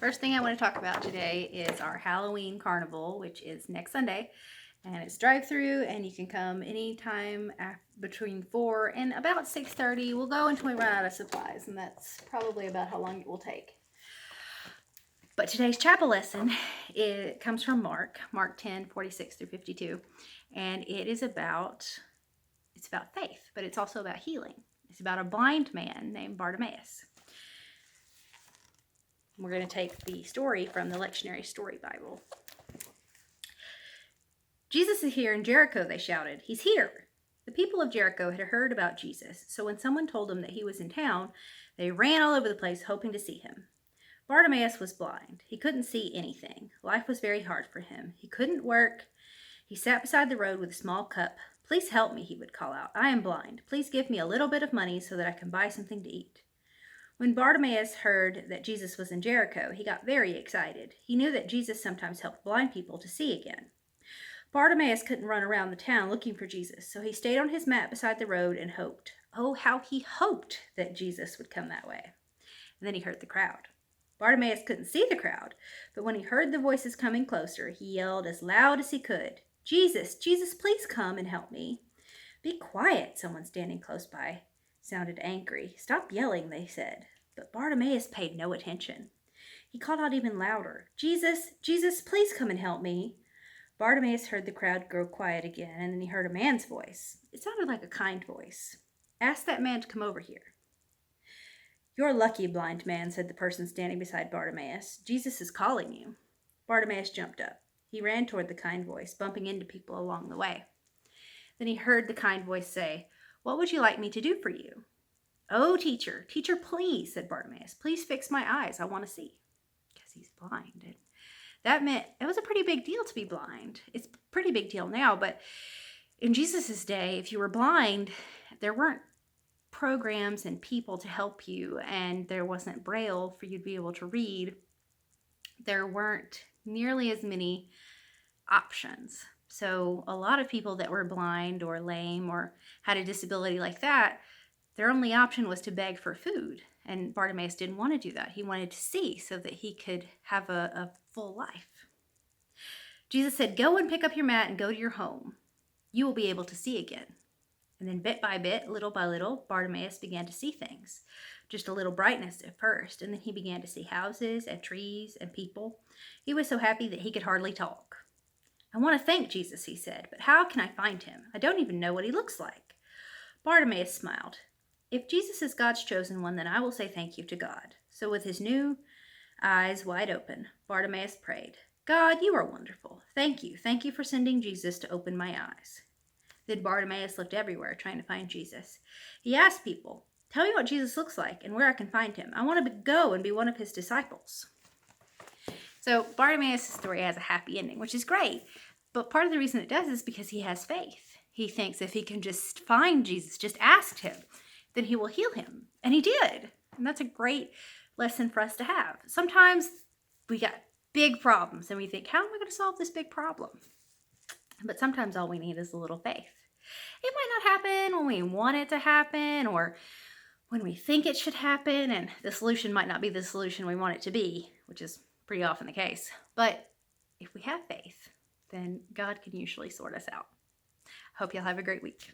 First thing I want to talk about today is our Halloween Carnival, which is next Sunday. And it's drive-through, and you can come anytime between 4 and about 6:30. We'll go until we run out of supplies, and that's probably about how long it will take. But today's chapel lesson, it comes from Mark 10:46 through 52. And it's about faith, but it's also about healing. It's about a blind man named Bartimaeus. We're going to take the story from the Lectionary Story Bible. Jesus is here in Jericho, they shouted. He's here. The people of Jericho had heard about Jesus, so when someone told them that he was in town, they ran all over the place hoping to see him. Bartimaeus was blind. He couldn't see anything. Life was very hard for him. He couldn't work. He sat beside the road with a small cup. Please help me, he would call out. I am blind. Please give me a little bit of money so that I can buy something to eat. When Bartimaeus heard that Jesus was in Jericho, he got very excited. He knew that Jesus sometimes helped blind people to see again. Bartimaeus couldn't run around the town looking for Jesus, so he stayed on his mat beside the road and hoped. Oh, how he hoped that Jesus would come that way. And then he heard the crowd. Bartimaeus couldn't see the crowd, but when he heard the voices coming closer, he yelled as loud as he could, Jesus, Jesus, please come and help me. Be quiet, someone standing close by sounded angry. Stop yelling, they said. But Bartimaeus paid no attention. He called out even louder, Jesus, Jesus, please come and help me. Bartimaeus heard the crowd grow quiet again, and then he heard a man's voice. It sounded like a kind voice. Ask that man to come over here. You're lucky, blind man, said the person standing beside Bartimaeus. Jesus is calling you. Bartimaeus jumped up. He ran toward the kind voice, bumping into people along the way. Then he heard the kind voice say, What would you like me to do for you? Oh, teacher, please, said Bartimaeus. Please fix my eyes. I want to see. Because he's blind. And that meant it was a pretty big deal to be blind. It's a pretty big deal now, but in Jesus' day, if you were blind, there weren't programs and people to help you, and there wasn't Braille for you to be able to read. There weren't nearly as many options. So a lot of people that were blind or lame or had a disability like that, their only option was to beg for food. And Bartimaeus didn't want to do that. He wanted to see so that he could have a full life. Jesus said, Go and pick up your mat and go to your home. You will be able to see again. And then bit by bit, little by little, Bartimaeus began to see things. Just a little brightness at first, and then he began to see houses and trees and people. He was so happy that he could hardly talk. I want to thank Jesus, he said, but how can I find him? I don't even know what he looks like. Bartimaeus smiled. If Jesus is God's chosen one, then I will say thank you to God. So with his new eyes wide open, Bartimaeus prayed, God, you are wonderful. Thank you. Thank you for sending Jesus to open my eyes. Then Bartimaeus looked everywhere trying to find Jesus. He asked people, Tell me what Jesus looks like and where I can find him. I want to go and be one of his disciples. So Bartimaeus' story has a happy ending, which is great. But part of the reason it does is because he has faith. He thinks if he can just find Jesus, just ask him, then he will heal him. And he did. And that's a great lesson for us to have. Sometimes we got big problems and we think, how am I going to solve this big problem? But sometimes all we need is a little faith. It might not happen when we want it to happen or when we think it should happen, and the solution might not be the solution we want it to be, which is pretty often the case. But if we have faith, then God can usually sort us out. Hope y'all have a great week.